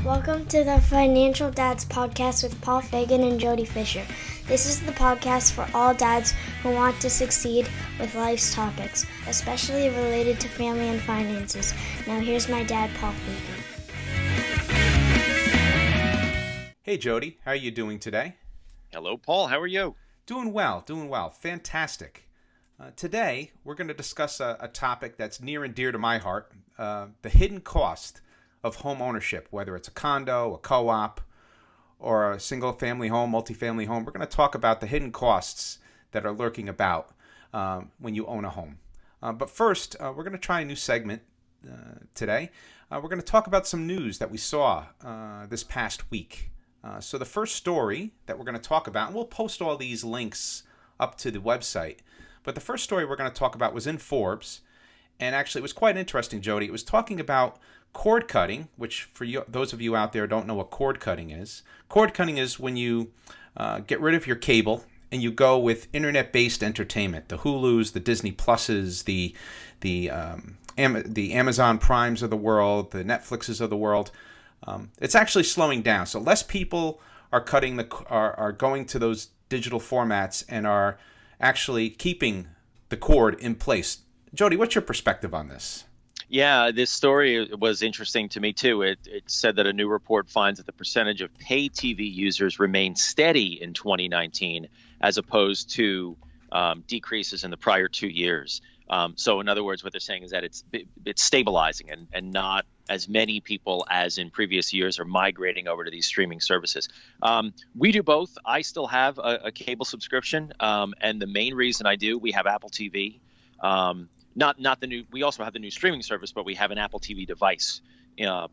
Welcome to the Financial Dads Podcast with Paul Fagan and Jody Fisher. This is the podcast for all dads who want to succeed with life's topics, especially related to family and finances. Now here's my dad, Paul Fagan. Hey Jody, how are you doing today? Hello, Paul. How are you? Doing well. Fantastic. Today, we're going to discuss a topic that's near and dear to my heart, the hidden cost of home ownership, whether it's a condo, a co-op, or a single-family home, multifamily home. We're going to talk about the hidden costs that are lurking about when you own a home. But first, we're going to try a new segment today. We're going to talk about some news that we saw this past week. So the first story that we're going to talk about, and we'll post all these links up to the website, but the first story we're going to talk about was in Forbes, and actually it was quite interesting, Jody. It was talking about cord cutting, which for you, those of you out there who don't know what cord cutting is. Cord cutting is when you get rid of your cable and you go with internet-based entertainment, the Hulus, the Disney Pluses, the Amazon Primes of the world, the Netflixes of the world. It's actually slowing down. So less people are are going to those digital formats and are actually keeping the cord in place. Jody, what's your perspective on this? Yeah, this story was interesting to me, too. It said that a new report finds that the percentage of pay TV users remained steady in 2019 as opposed to decreases in the prior 2 years. So in other words, what they're saying is that it's stabilizing and not as many people as in previous years are migrating over to these streaming services. We do both. I still have a cable subscription, and the main reason I do, we have Apple TV. Not the new. We also have the new streaming service, but we have an Apple TV device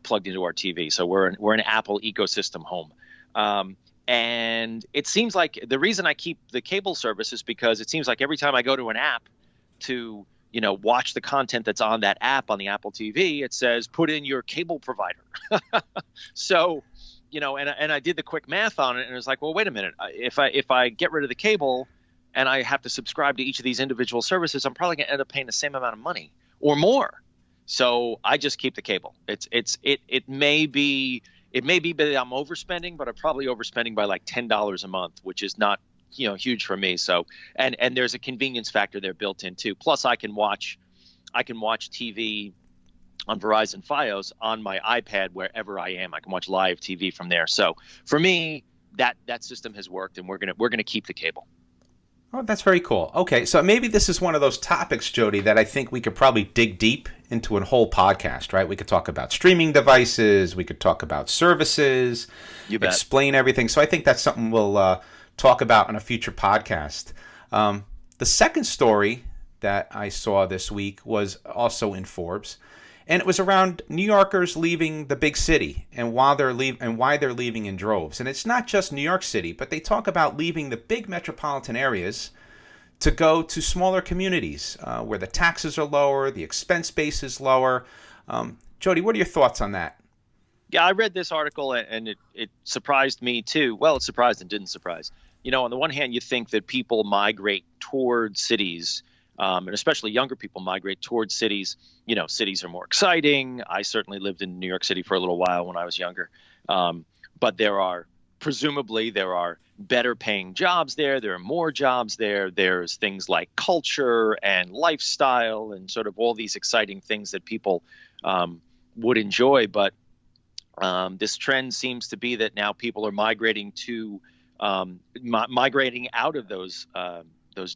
plugged into our TV. So we're an Apple ecosystem home. And it seems like the reason I keep the cable service is because it seems like every time I go to an app to watch the content that's on that app on the Apple TV, it says put in your cable provider. So and I did the quick math on it, and it was like, well, wait a minute. If I get rid of the cable and I have to subscribe to each of these individual services, I'm probably going to end up paying the same amount of money or more. So I just keep the cable. It may be that I'm overspending, but I'm probably overspending by like $10 a month, which is not huge for me. So and there's a convenience factor there built in too. Plus I can watch TV on Verizon Fios on my iPad wherever I am. I can watch live TV from there. So for me, that system has worked, and we're gonna keep the cable. Oh, that's very cool. Okay, so maybe this is one of those topics, Jody, that I think we could probably dig deep into a whole podcast, right? We could talk about streaming devices, we could talk about services, you bet. Explain everything. So I think that's something we'll talk about on a future podcast. The second story that I saw this week was also in Forbes, and it was around New Yorkers leaving the big city and why they're leaving in droves. And it's not just New York City, but they talk about leaving the big metropolitan areas to go to smaller communities where the taxes are lower, the expense base is lower. Jody, what are your thoughts on that? Yeah, I read this article, and it surprised me too. Well, it surprised and didn't surprise. On the one hand, you think that people migrate toward cities, and especially younger people migrate towards cities. Cities are more exciting. I certainly lived in New York City for a little while when I was younger. But there are better paying jobs there. There are more jobs there. There's things like culture and lifestyle and sort of all these exciting things that people would enjoy. But this trend seems to be that now people are migrating to migrating out of those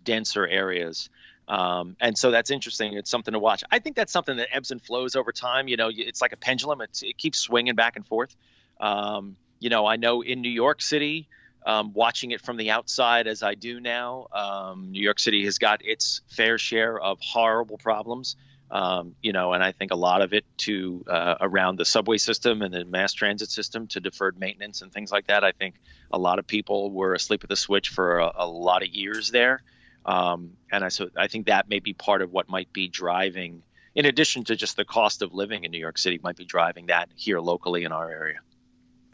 denser areas. And so that's interesting. It's something to watch. I think that's something that ebbs and flows over time. It's like a pendulum. It keeps swinging back and forth. I know in New York City, watching it from the outside as I do now, New York City has got its fair share of horrible problems. And I think a lot of it to around the subway system and the mass transit system to deferred maintenance and things like that. I think a lot of people were asleep at the switch for a lot of years there. So I think that may be part of what might be driving, in addition to just the cost of living in New York City, might be driving that here locally in our area.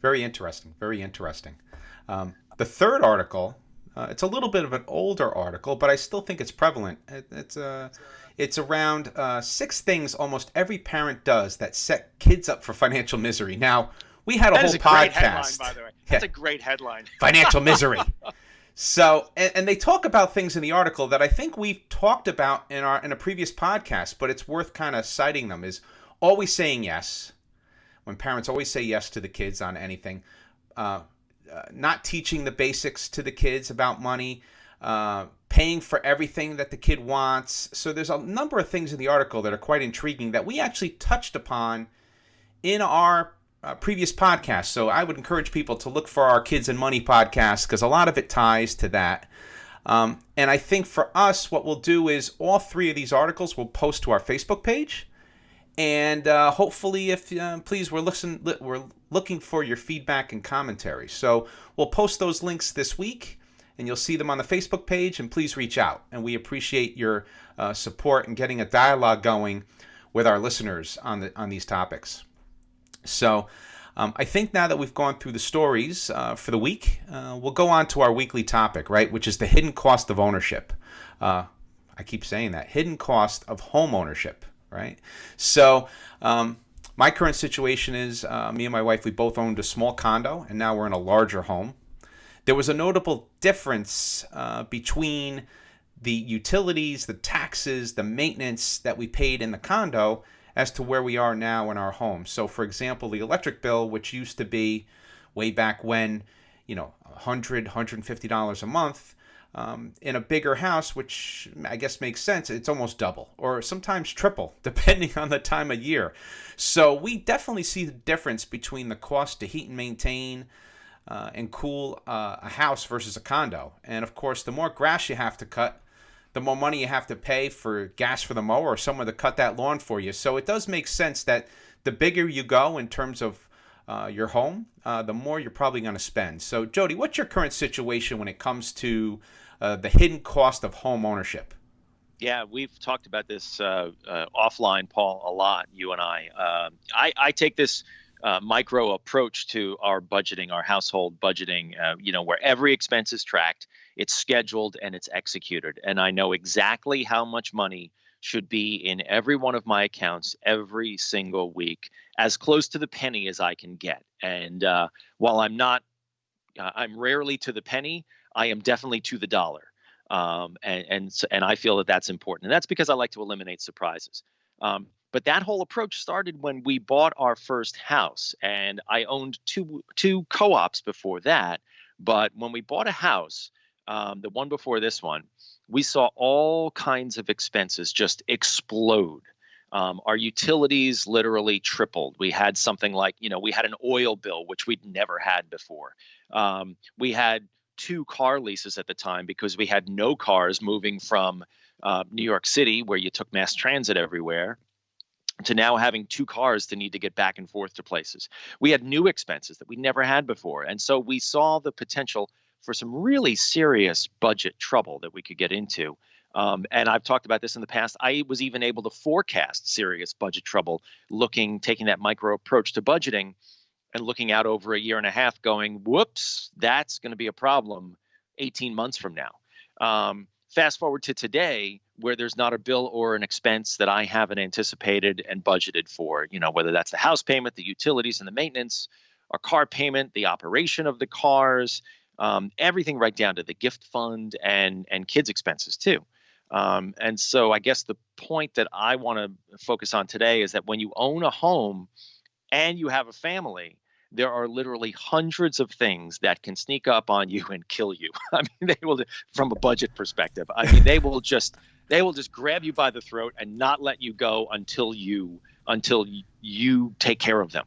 Very interesting. The third article, it's a little bit of an older article, but I still think it's prevalent. It's around 6 things almost every parent does that set kids up for financial misery. Now, We had a That whole is a great headline, podcast. by the way. That's a great headline. Financial misery. So, and they talk about things in the article that I think we've talked about in a previous podcast, but it's worth kind of citing them. Is always saying yes. When parents always say yes to the kids on anything, not teaching the basics to the kids about money, paying for everything that the kid wants. So there's a number of things in the article that are quite intriguing that we actually touched upon in our previous podcast. So I would encourage people to look for our Kids and Money podcast because a lot of it ties to that. And I think for us, what we'll do is all three of these articles we'll post to our Facebook page. And hopefully, if please, we're looking for your feedback and commentary. So we'll post those links this week, and you'll see them on the Facebook page. And please reach out. And we appreciate your support and getting a dialogue going with our listeners on these topics. So I think now that we've gone through the stories for the week, we'll go on to our weekly topic, right, which is the hidden cost of ownership. I keep saying that, hidden cost of home ownership, right? So my current situation is me and my wife, we both owned a small condo, and now we're in a larger home. There was a notable difference between the utilities, the taxes, the maintenance that we paid in the condo as to where we are now in our home. So, for example, the electric bill, which used to be way back when, $100, $150 a month, in a bigger house, which I guess makes sense, it's almost double or sometimes triple, depending on the time of year. So we definitely see the difference between the cost to heat and maintain and cool a house versus a condo. And, of course, the more grass you have to cut, the more money you have to pay for gas for the mower or someone to cut that lawn for you. So it does make sense that the bigger you go in terms of your home, the more you're probably going to spend. So, Jody, what's your current situation when it comes to the hidden cost of home ownership? Yeah, we've talked about this offline, Paul, a lot, you and I. I take this micro approach to our budgeting, our household budgeting, where every expense is tracked, it's scheduled, and it's executed. And I know exactly how much money should be in every one of my accounts every single week, as close to the penny as I can get. And while I'm I'm rarely to the penny, I am definitely to the dollar. And I feel that that's important. And that's because I like to eliminate surprises. But that whole approach started when we bought our first house, and I owned two co-ops before that. But when we bought a house, the one before this one, we saw all kinds of expenses just explode. Our utilities literally tripled. We had something like, we had an oil bill, which we'd never had before. We had 2 car leases at the time because we had no cars moving from New York City, where you took mass transit everywhere, to now having 2 cars to need to get back and forth to places. We had new expenses that we never had before. And so we saw the potential for some really serious budget trouble that we could get into. And I've talked about this in the past. I was even able to forecast serious budget trouble, taking that micro approach to budgeting and looking out over a year and a half going, whoops, that's going to be a problem 18 months from now. Fast forward to today, where there's not a bill or an expense that I haven't anticipated and budgeted for, whether that's the house payment, the utilities and the maintenance, our car payment, the operation of the cars, everything right down to the gift fund and kids' expenses too. And so I guess the point that I want to focus on today is that when you own a home and you have a family, there are literally hundreds of things that can sneak up on you and kill you. I mean, they will, from a budget perspective, they will just grab you by the throat and not let you go until you take care of them.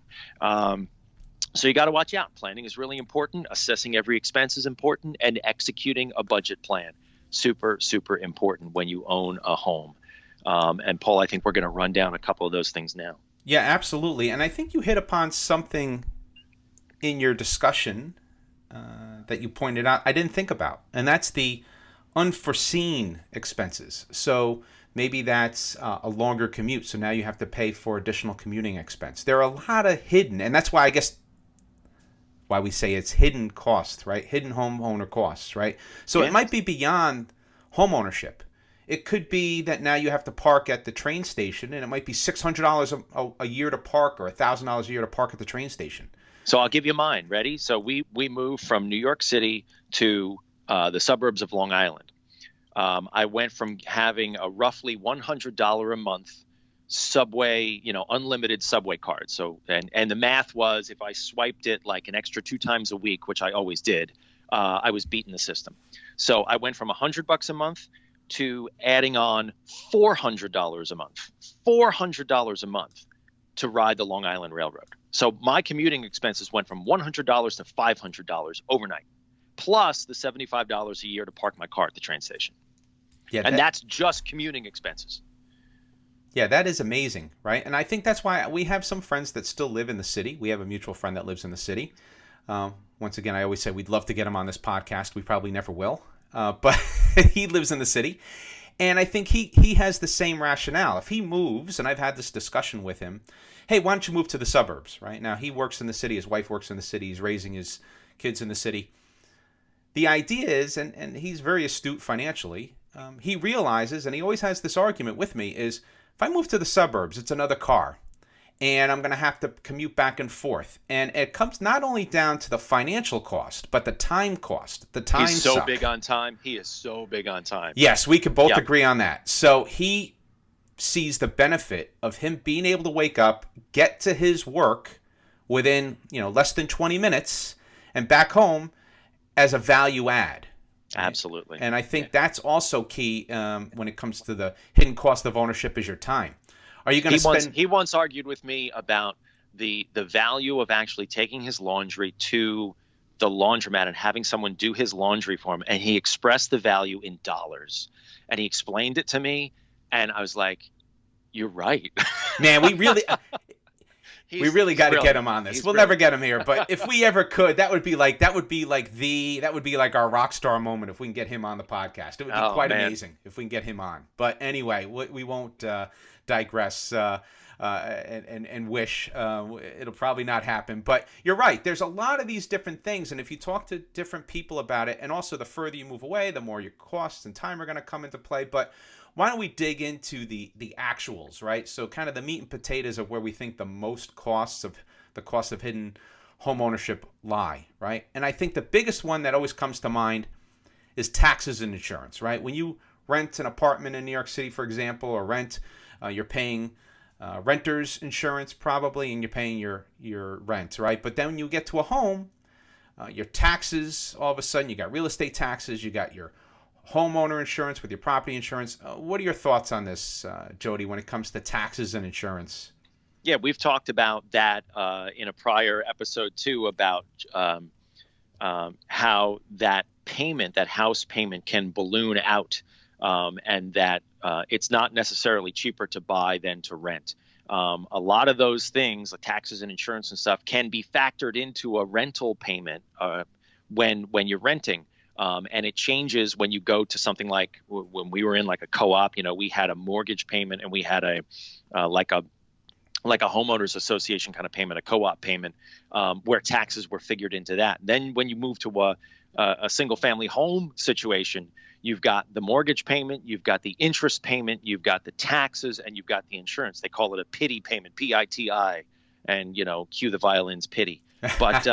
So you got to watch out. Planning is really important. Assessing every expense is important, and executing a budget plan, super, super important when you own a home. And Paul, I think we're going to run down a couple of those things now. Yeah, absolutely. And I think you hit upon something in your discussion that you pointed out I didn't think about, and that's the unforeseen expenses. So maybe that's a longer commute, so now you have to pay for additional commuting expense. There are a lot of hidden, and that's why I guess why we say it's hidden costs, right? Hidden homeowner costs, right? So It might be beyond home ownership. It could be that now you have to park at the train station, and it might be $600 a year to park or $1,000 a year to park at the train station. So I'll give you mine. Ready? So we moved from New York City to the suburbs of Long Island. I went from having a roughly $100 a month subway, unlimited subway card. So and the math was, if I swiped it like an extra 2 times a week, which I always did, I was beating the system. So I went from $100 a month to adding on $400 a month, $400 a month to ride the Long Island Railroad. So my commuting expenses went from $100 to $500 overnight, plus the $75 a year to park my car at the train station. Yeah, and that's just commuting expenses. Yeah, that is amazing, right? And I think that's why we have some friends that still live in the city. We have a mutual friend that lives in the city. Once again, I always say we'd love to get him on this podcast. We probably never will, but he lives in the city. And I think he has the same rationale. If he moves, and I've had this discussion with him, hey, why don't you move to the suburbs, right? Now, he works in the city. His wife works in the city. He's raising his kids in the city. The idea is, and he's very astute financially, he realizes, and he always has this argument with me, is if I move to the suburbs, it's another car. And I'm going to have to commute back and forth. And it comes not only down to the financial cost, but the time cost, the time He's so suck. big on time. He is so big on time. Yes, we could both agree on that. So he sees the benefit of him being able to wake up, get to his work within, less than 20 minutes and back home as a value add. Right? Absolutely. And I think that's also key when it comes to the hidden cost of ownership is your time. Are you going to spend? He once argued with me about the value of actually taking his laundry to the laundromat and having someone do his laundry for him, and he expressed the value in dollars, and he explained it to me, and I was like, "You're right, man. We really got to get him on this. We'll never get him here, but if we ever could, that would be like our rock star moment if we can get him on the podcast. It would be quite amazing if we can get him on. But anyway, we won't digress and wish. It'll probably not happen. But you're right. There's a lot of these different things, and if you talk to different people about it, and also the further you move away, the more your costs and time are going to come into play. But why don't we dig into the actuals, right? So kind of the meat and potatoes of where we think the most costs of hidden home ownership lie, right? And I think the biggest one that always comes to mind is taxes and insurance, right? When you rent an apartment in New York City, for example, or rent, you're paying renter's insurance probably, and you're paying your rent, right? But then when you get to a home, your taxes, all of a sudden you got real estate taxes, you got your homeowner insurance with your property insurance. What are your thoughts on this, Jody, when it comes to taxes and insurance? Yeah, we've talked about that in a prior episode too, about how that payment, that house payment, can balloon out, and that it's not necessarily cheaper to buy than to rent. A lot of those things, like taxes and insurance and stuff, can be factored into a rental payment when you're renting. And it changes when you go to something like when we were in like a co-op, we had a mortgage payment and we had a homeowners association kind of payment, a co-op payment, where taxes were figured into that. Then when you move to a single family home situation, you've got the mortgage payment, you've got the interest payment, you've got the taxes, and you've got the insurance. They call it a pity payment, PITI, and, cue the violins, pity. But,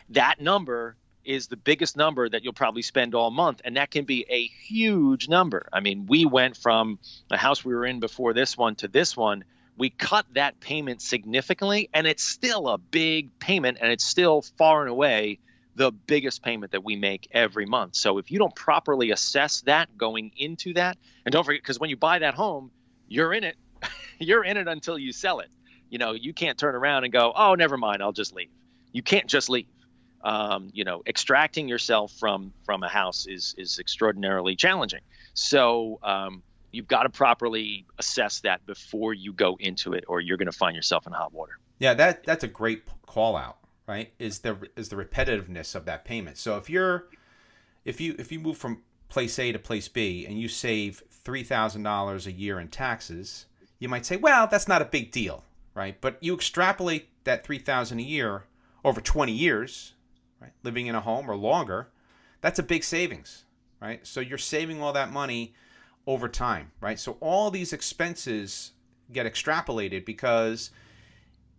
that number is the biggest number that you'll probably spend all month. And that can be a huge number. I mean, we went from the house we were in before this one to this one. We cut that payment significantly, and it's still a big payment, and it's still far and away the biggest payment that we make every month. So if you don't properly assess that going into that, and don't forget, because when you buy that home, you're in it. You're in it until you sell it. You can't turn around and go, oh, never mind, I'll just leave. You can't just leave. Extracting yourself from a house is extraordinarily challenging. So you've got to properly assess that before you go into it, or you're going to find yourself in hot water. Yeah, that's a great call out, right? Is the repetitiveness of that payment. So if you move from place A to place B and you save $3,000 a year in taxes, you might say, well, that's not a big deal, right? But you extrapolate that $3,000 a year over 20 years, right, living in a home or longer, that's a big savings, right? So you're saving all that money over time, right? So all these expenses get extrapolated because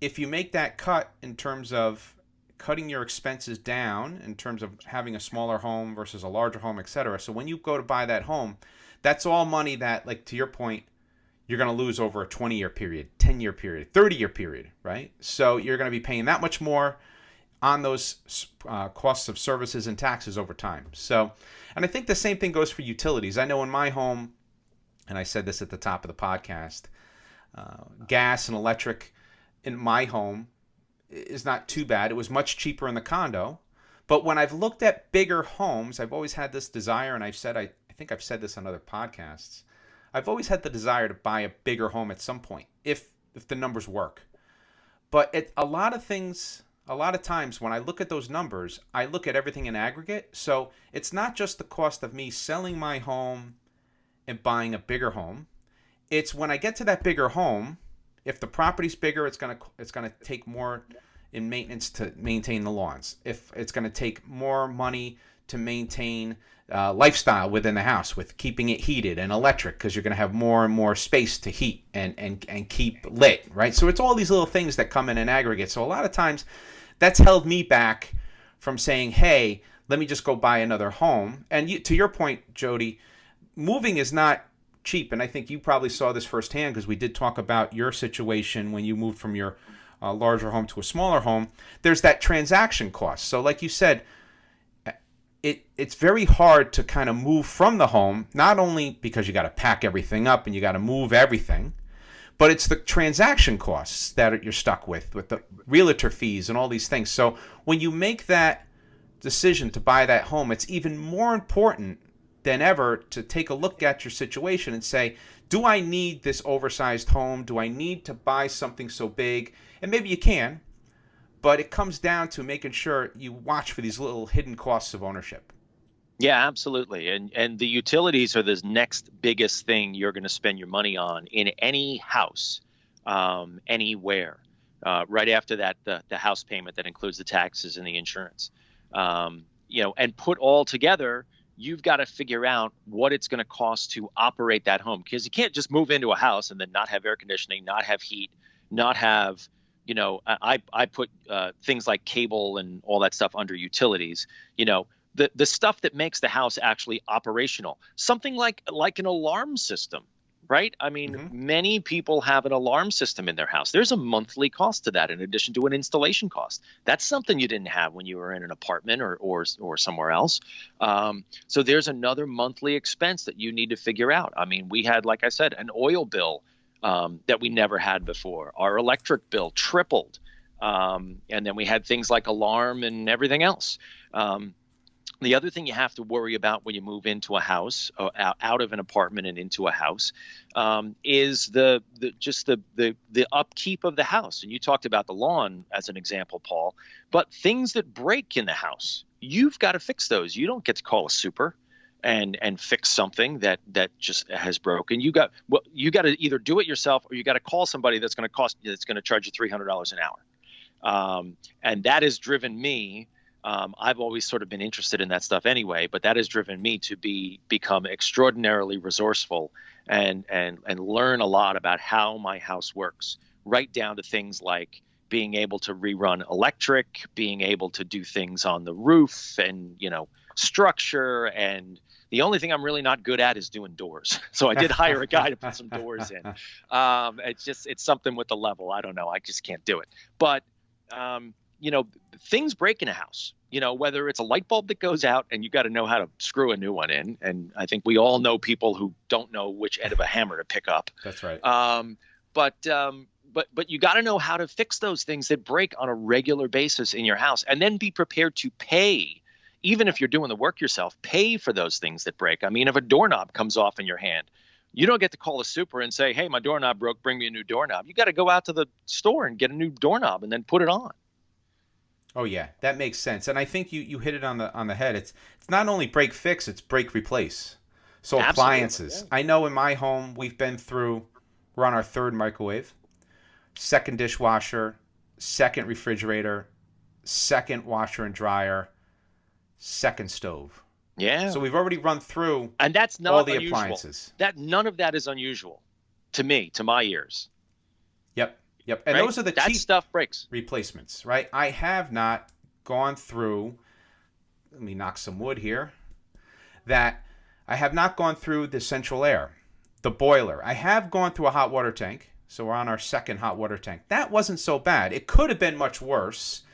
if you make that cut in terms of cutting your expenses down, in terms of having a smaller home versus a larger home, etc. So when you go to buy that home, that's all money that, like to your point, you're going to lose over a 20-year period, 10-year period, 30-year period, right? So you're going to be paying that much more on those costs of services and taxes over time. So, and I think the same thing goes for utilities. I know in my home, and I said this at the top of the podcast, gas and electric in my home is not too bad. It was much cheaper in the condo. But when I've looked at bigger homes, I've always had this desire, and I think I've said this on other podcasts, I've always had the desire to buy a bigger home at some point, if the numbers work. But a lot of times when I look at those numbers, I look at everything in aggregate. So it's not just the cost of me selling my home and buying a bigger home. It's when I get to that bigger home, if the property's bigger, it's gonna take more in maintenance to maintain the lawns. If it's gonna take more money to maintain lifestyle within the house, with keeping it heated and electric, because you're gonna have more and more space to heat and keep lit, right? So it's all these little things that come in aggregate. So a lot of times that's held me back from saying, hey, let me just go buy another home. And to your point, Jody, moving is not cheap. And I think you probably saw this firsthand, because we did talk about your situation when you moved from your larger home to a smaller home. There's that transaction cost. So like you said, it's very hard to kind of move from the home, not only because you got to pack everything up and you got to move everything, but it's the transaction costs that you're stuck with the realtor fees and all these things. So when you make that decision to buy that home, it's even more important than ever to take a look at your situation and say, do I need this oversized home? Do I need to buy something so big? And maybe you can, but it comes down to making sure you watch for these little hidden costs of ownership. Yeah, absolutely. And the utilities are the next biggest thing you're going to spend your money on in any house, anywhere. Right after that, the house payment that includes the taxes and the insurance. And put all together, you've got to figure out what it's going to cost to operate that home, because you can't just move into a house and then not have air conditioning, not have heat, not have, I put things like cable and all that stuff under utilities, the stuff that makes the house actually operational, something like an alarm system, right? I mean, Many people have an alarm system in their house. There's a monthly cost to that in addition to an installation cost. That's something you didn't have when you were in an apartment or somewhere else. So there's another monthly expense that you need to figure out. I mean, we had, like I said, an oil bill that we never had before. Our electric bill tripled. And then we had things like alarm and everything else. The other thing you have to worry about when you move into a house, out of an apartment and into a house, is the upkeep of the house. And you talked about the lawn as an example, Paul. But things that break in the house, you've got to fix those. You don't get to call a super and fix something that just has broken. You got to either do it yourself, or you got to call somebody that's going to charge you $300 an hour. And that has driven me. I've always sort of been interested in that stuff anyway, but that has driven me to become extraordinarily resourceful and learn a lot about how my house works, right down to things like being able to rerun electric, being able to do things on the roof and, structure. And the only thing I'm really not good at is doing doors. So I did hire a guy to put some doors in. It's something with the level. I don't know. I just can't do it. But, things break in a house, whether it's a light bulb that goes out and you got to know how to screw a new one in. And I think we all know people who don't know which end of a hammer to pick up. That's right. But you got to know how to fix those things that break on a regular basis in your house, and then be prepared to pay. Even if you're doing the work yourself, pay for those things that break. I mean, if a doorknob comes off in your hand, you don't get to call a super and say, hey, my doorknob broke, bring me a new doorknob. You got to go out to the store and get a new doorknob and then put it on. Oh yeah, that makes sense. And I think you hit it on the head. It's not only break fix, it's break replace. So appliances. Yeah. I know in my home we're on our third microwave, second dishwasher, second refrigerator, second washer and dryer, second stove. Yeah. So we've already run through and that's not all the unusual. appliances. None of that is unusual to me, to my ears. Yep. Yep. And right? those are the That cheap stuff breaks. replacements, right? I have not gone through, let me knock some wood here, that I have not gone through the central air, the boiler. I have gone through a hot water tank. So we're on our second hot water tank. That wasn't so bad. It could have been much worse.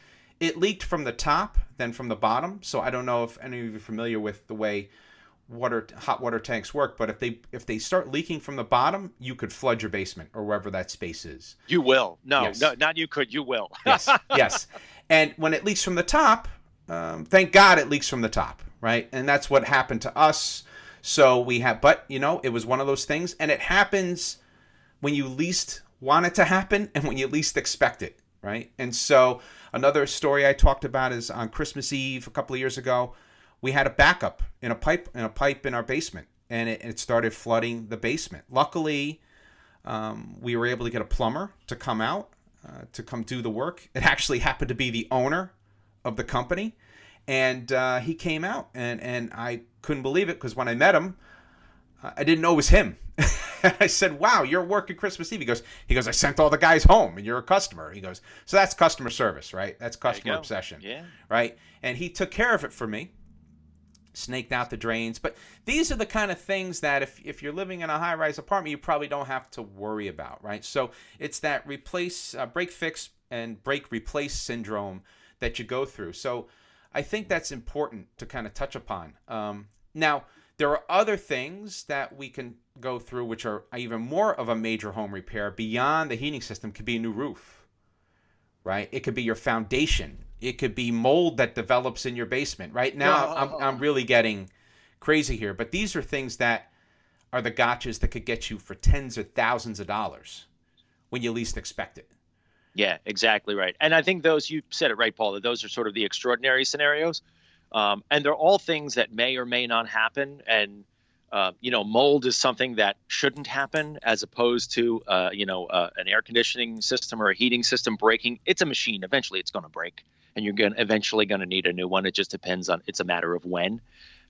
It leaked from the top than from the bottom. So I don't know if any of you are familiar with the way hot water tanks work, but if they start leaking from the bottom, you could flood your basement or wherever that space is. You will. No, Yes. no, not you could. You will. Yes, yes. And when it leaks from the top, thank God it leaks from the top, right? And that's what happened to us. So but it was one of those things, and it happens when you least want it to happen and when you least expect it, right? And so another story I talked about is on Christmas Eve a couple of years ago, we had a backup in a pipe in our basement, and it started flooding the basement. Luckily, we were able to get a plumber to come out to come do the work. It actually happened to be the owner of the company, and he came out, and I couldn't believe it because when I met him, I didn't know it was him. I said, "Wow, you're working Christmas Eve." He goes, "I sent all the guys home, and you're a customer." He goes, "So that's customer service, right? That's customer obsession, Yeah. right?" And he took care of it for me, snaked out the drains. But these are the kind of things that if you're living in a high-rise apartment, you probably don't have to worry about, right? So it's that break fix and break replace syndrome that you go through. So I think that's important to kind of touch upon. Now, there are other things that we can go through which are even more of a major home repair beyond the heating system. Could be a new roof, right? It could be your foundation. It could be mold that develops in your basement. Right now, I'm really getting crazy here, but these are things that are the gotchas that could get you for tens of thousands of dollars when you least expect it. Yeah, exactly right. And I think you said it right, Paul, that those are sort of the extraordinary scenarios. And they're all things that may or may not happen. And, mold is something that shouldn't happen as opposed to, an air conditioning system or a heating system breaking. It's a machine. Eventually it's going to break, and you're eventually going to need a new one. It just depends it's a matter of when.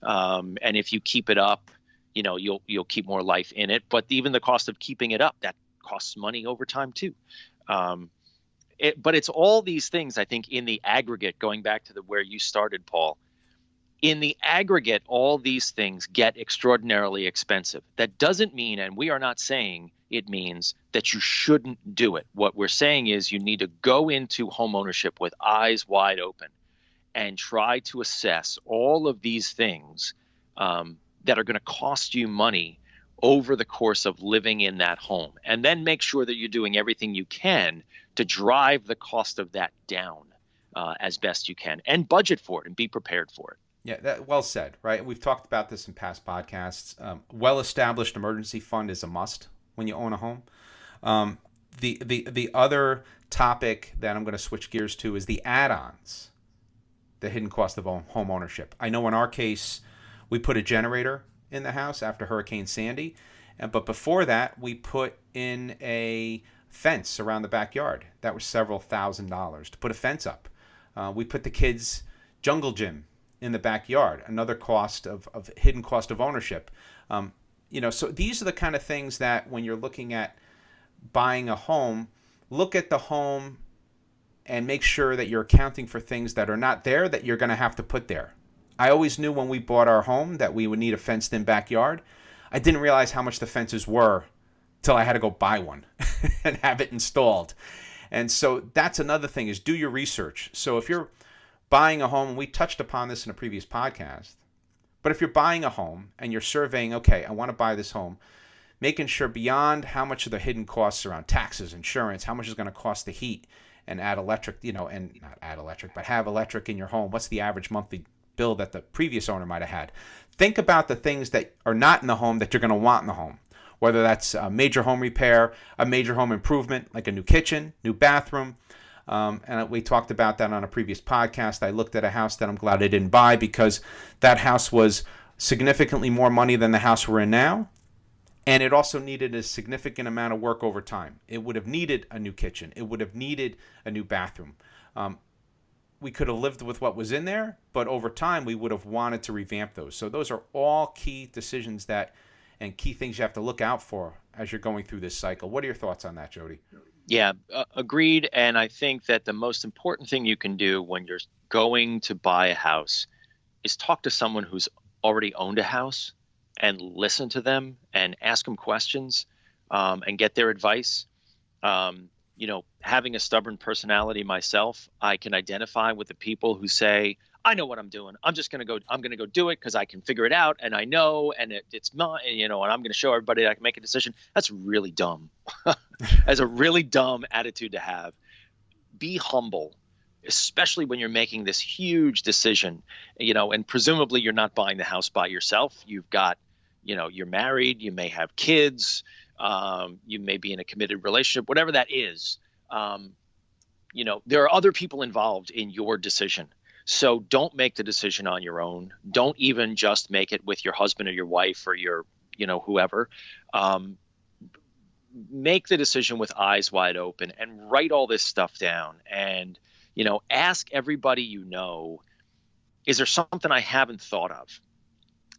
And if you keep it up, you'll keep more life in it. But even the cost of keeping it up, that costs money over time too. But it's all these things, I think, in the aggregate, going back to where you started, Paul. In the aggregate, all these things get extraordinarily expensive. That doesn't mean, and we are not saying it means, that you shouldn't do it. What we're saying is you need to go into homeownership with eyes wide open and try to assess all of these things that are going to cost you money over the course of living in that home. And then make sure that you're doing everything you can to drive the cost of that down as best you can, and budget for it and be prepared for it. Yeah, well said, right? We've talked about this in past podcasts. Well-established emergency fund is a must when you own a home. The other topic that I'm going to switch gears to is the add-ons, the hidden cost of home ownership. I know in our case, we put a generator in the house after Hurricane Sandy, but before that, we put in a fence around the backyard. That was several $1,000s to put a fence up. We put the kids' jungle gym in the backyard, another cost of hidden cost of ownership. So these are the kind of things that when you're looking at buying a home, look at the home and make sure that you're accounting for things that are not there that you're going to have to put there. I always knew when we bought our home that we would need a fenced-in backyard. I didn't realize how much the fences were till I had to go buy one and have it installed. And so that's another thing, is do your research. So if you're buying a home, and we touched upon this in a previous podcast, but if you're buying a home and you're surveying, okay, I want to buy this home, making sure beyond how much of the hidden costs around taxes, insurance, how much is going to cost to heat and add electric, and not add electric, but have electric in your home. What's the average monthly bill that the previous owner might have had? Think about the things that are not in the home that you're going to want in the home, whether that's a major home repair, a major home improvement, like a new kitchen, new bathroom. And we talked about that on a previous podcast. I looked at a house that I'm glad I didn't buy because that house was significantly more money than the house we're in now. And it also needed a significant amount of work over time. It would have needed a new kitchen. It would have needed a new bathroom. We could have lived with what was in there, but over time we would have wanted to revamp those. So those are all key decisions and key things you have to look out for as you're going through this cycle. What are your thoughts on that, Jody? Yeah, agreed. And I think that the most important thing you can do when you're going to buy a house is talk to someone who's already owned a house and listen to them and ask them questions, and get their advice. Having a stubborn personality myself, I can identify with the people who say, I know what I'm doing. I'm going to go do it because I can figure it out. And I know, and it's not, and I'm going to show everybody that I can make a decision. That's really dumb. That's a really dumb attitude to have. Be humble, especially when you're making this huge decision, and presumably you're not buying the house by yourself. You've got, you're married, you may have kids, you may be in a committed relationship, whatever that is. There are other people involved in your decision. So don't make the decision on your own. Don't even just make it with your husband or your wife or your, whoever. Make the decision with eyes wide open and write all this stuff down. And, ask everybody is there something I haven't thought of?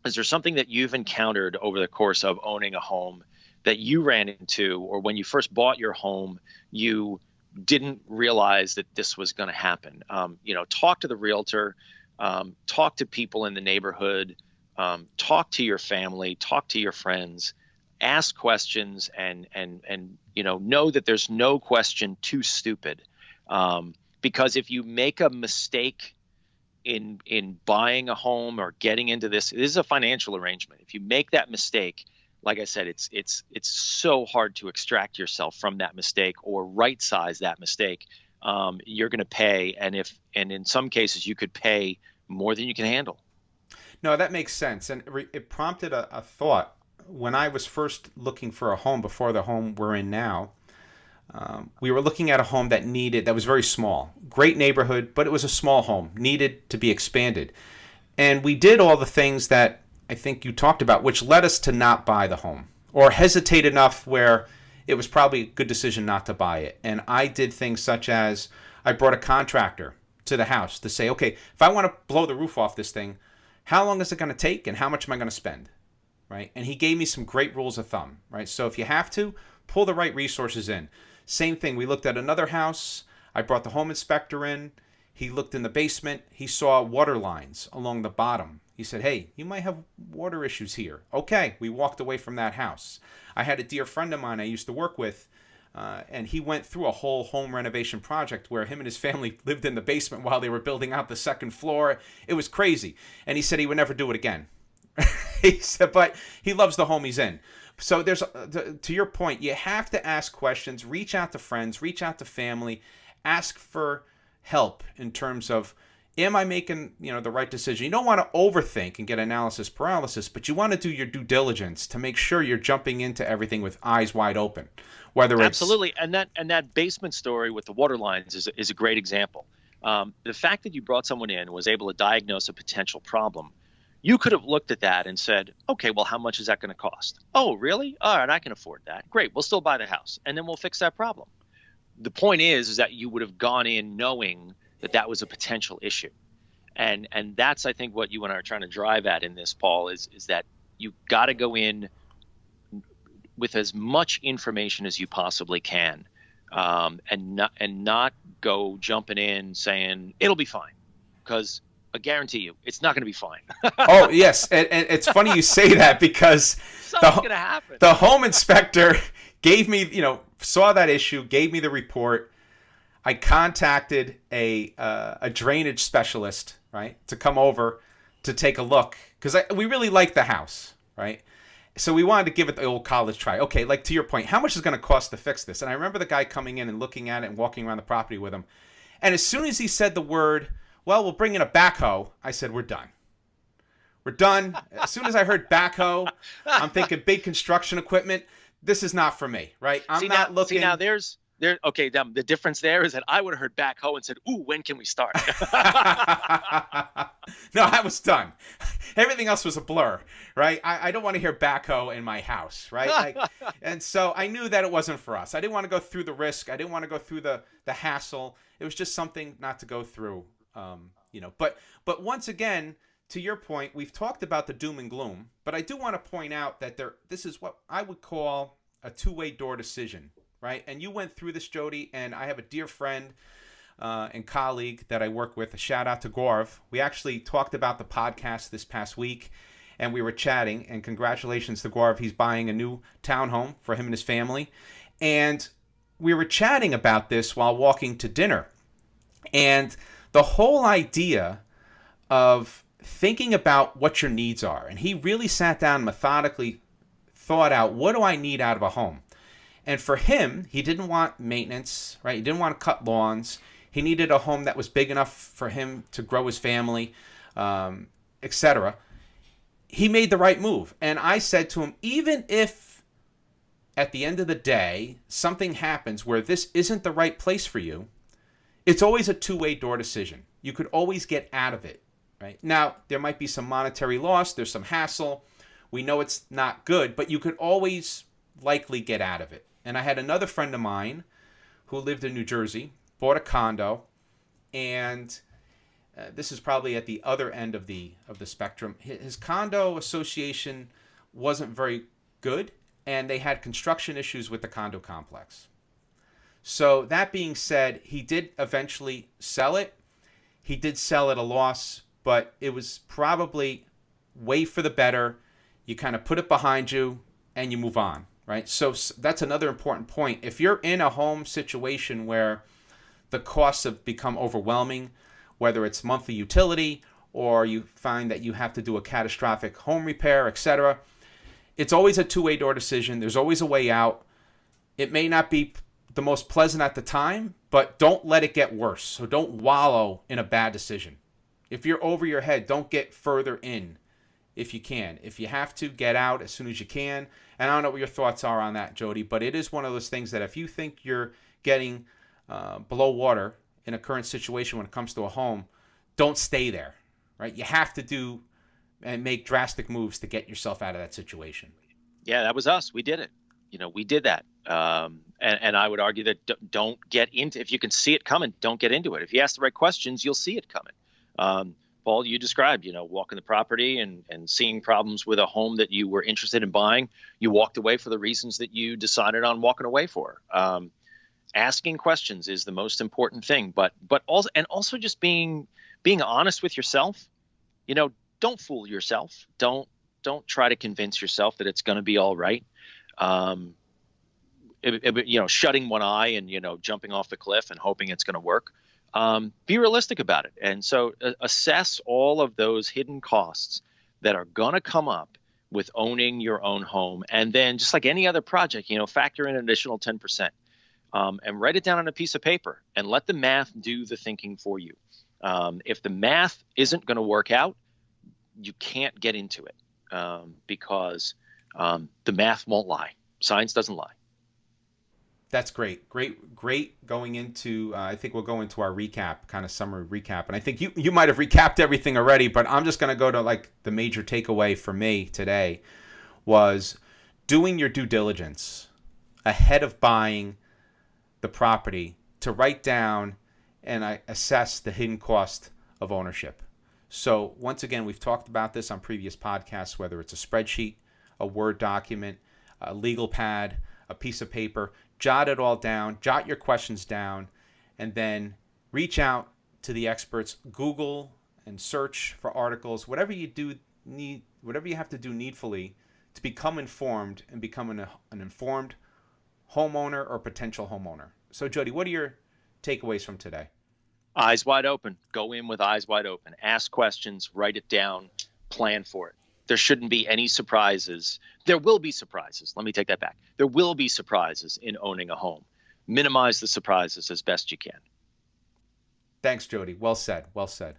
Is there something that you've encountered over the course of owning a home that you ran into, or when you first bought your home, you didn't realize that this was going to happen? Talk to the realtor, talk to people in the neighborhood, talk to your family, talk to your friends, ask questions, and know that there's no question too stupid. Because if you make a mistake in buying a home or getting into this is a financial arrangement. If you make that mistake, like I said, it's so hard to extract yourself from that mistake or right size that mistake. You're going to pay, and in some cases you could pay more than you can handle. No, that makes sense, and it prompted a thought when I was first looking for a home before the home we're in now. We were looking at a home that was very small, great neighborhood, but it was a small home, needed to be expanded. And we did all the things that I think you talked about, which led us to not buy the home, or hesitate enough where it was probably a good decision not to buy it. And I did things such as I brought a contractor to the house to say, okay, if I want to blow the roof off this thing, how long is it going to take and how much am I going to spend? Right? And he gave me some great rules of thumb, right? So if you have to, pull the right resources in. Same thing, we looked at another house. I brought the home inspector in. He looked in the basement. He saw water lines along the bottom. He said, hey, you might have water issues here. Okay, we walked away from that house. I had a dear friend of mine I used to work with, and he went through a whole home renovation project where him and his family lived in the basement while they were building out the second floor. It was crazy. And he said he would never do it again. He said, but he loves the home he's in. So there's, to your point, you have to ask questions, reach out to friends, reach out to family, ask for help in terms of, am I making the right decision? You don't want to overthink and get analysis paralysis, but you want to do your due diligence to make sure you're jumping into everything with eyes wide open. Absolutely, and that basement story with the water lines is a great example. The fact that you brought someone in was able to diagnose a potential problem. You could have looked at that and said, okay, well, how much is that going to cost? Oh, really? All right, I can afford that. Great, we'll still buy the house, and then we'll fix that problem. The point is that you would have gone in knowing that was a potential issue. And that's, I think, what you and I are trying to drive at in this, Paul, is that you got to go in with as much information as you possibly can, and not go jumping in saying it'll be fine, because I guarantee you, it's not going to be fine. Oh, yes. And it's funny you say that because something's going to happen. The home inspector gave me, saw that issue, gave me the report. I contacted a drainage specialist, right, to come over to take a look because we really like the house, right? So we wanted to give it the old college try. Okay, like to your point, how much is going to cost to fix this? And I remember the guy coming in and looking at it and walking around the property with him. And as soon as he said the word, well, we'll bring in a backhoe, I said, we're done. We're done. As soon as I heard backhoe, I'm thinking big construction equipment. This is not for me, right? I'm not looking. See, now okay, the difference there is that I would have heard backhoe and said, ooh, when can we start? No, I was done. Everything else was a blur, right? I don't want to hear backhoe in my house, right? And so I knew that it wasn't for us. I didn't want to go through the risk. I didn't want to go through the hassle. It was just something not to go through. But once again, to your point, we've talked about the doom and gloom, but I do want to point out that this is what I would call a two-way door decision right? And you went through this, Jody, and I have a dear friend and colleague that I work with. A shout out to Gaurav. We actually talked about the podcast this past week, and we were chatting, and congratulations to Gaurav. He's buying a new townhome for him and his family. And we were chatting about this while walking to dinner. And the whole idea of thinking about what your needs are. And he really sat down methodically, thought out, what do I need out of a home? And for him, he didn't want maintenance, right? He didn't want to cut lawns. He needed a home that was big enough for him to grow his family, etc. He made the right move. And I said to him, even if at the end of the day, something happens where this isn't the right place for you, it's always a two-way door decision. You could always get out of it, right? Now, there might be some monetary loss. There's some hassle. We know it's not good, but you could always likely get out of it. And I had another friend of mine who lived in New Jersey, bought a condo, and this is probably at the other end of the spectrum. His condo association wasn't very good, and they had construction issues with the condo complex. So that being said, he did eventually sell it. He did sell at a loss, but it was probably way for the better. You kind of put it behind you and you move on, right? So that's another important point. If you're in a home situation where the costs have become overwhelming, whether it's monthly utility or you find that you have to do a catastrophic home repair, etc., it's always a two-way door decision. There's always a way out. It may not be the most pleasant at the time, but don't let it get worse. So don't wallow in a bad decision. If you're over your head, don't get further in if you can. If you have to, get out as soon as you can. And I don't know what your thoughts are on that, Jody, but it is one of those things that if you think you're getting below water in a current situation when it comes to a home, don't stay there, right? You have to do and make drastic moves to get yourself out of that situation. Yeah, that was us. We did it. We did that. And I would argue that don't get into, if you can see it coming, don't get into it. If you ask the right questions, you'll see it coming. Paul, you described, walking the property and seeing problems with a home that you were interested in buying. You walked away for the reasons that you decided on walking away for. Asking questions is the most important thing, but also just being honest with yourself. Don't fool yourself. Don't try to convince yourself that it's going to be all right. Shutting one eye and, jumping off the cliff and hoping it's going to work. Be realistic about it. And so assess all of those hidden costs that are going to come up with owning your own home. And then just like any other project, factor in an additional 10%, and write it down on a piece of paper and let the math do the thinking for you. If the math isn't going to work out, you can't get into it, because the math won't lie. Science doesn't lie. That's great. Great going into, I think we'll go into our recap, kind of summary recap. And I think you might have recapped everything already, but I'm just going to go to like the major takeaway for me today was doing your due diligence ahead of buying the property to write down and assess the hidden cost of ownership. So once again, we've talked about this on previous podcasts, whether it's a spreadsheet, a Word document, a legal pad, a piece of paper. Jot it all down, jot your questions down, and then reach out to the experts. Google and search for articles, whatever you have to do needfully to become informed and become an informed homeowner or potential homeowner. So, Jody, what are your takeaways from today? Eyes wide open. Go in with eyes wide open. Ask questions, write it down, plan for it. There shouldn't be any surprises. There will be surprises. Let me take that back. There will be surprises in owning a home. Minimize the surprises as best you can. Thanks, Jody. Well said. Well said.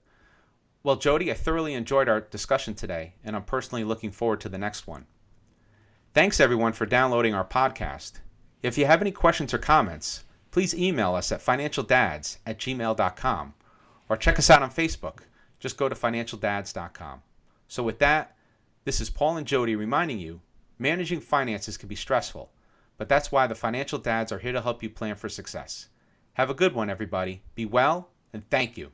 Well, Jody, I thoroughly enjoyed our discussion today, and I'm personally looking forward to the next one. Thanks, everyone, for downloading our podcast. If you have any questions or comments, please email us at financialdads@gmail.com or check us out on Facebook. Just go to financialdads.com. So with that, this is Paul and Jody reminding you, managing finances can be stressful, but that's why the Financial Dads are here to help you plan for success. Have a good one, everybody. Be well, and thank you.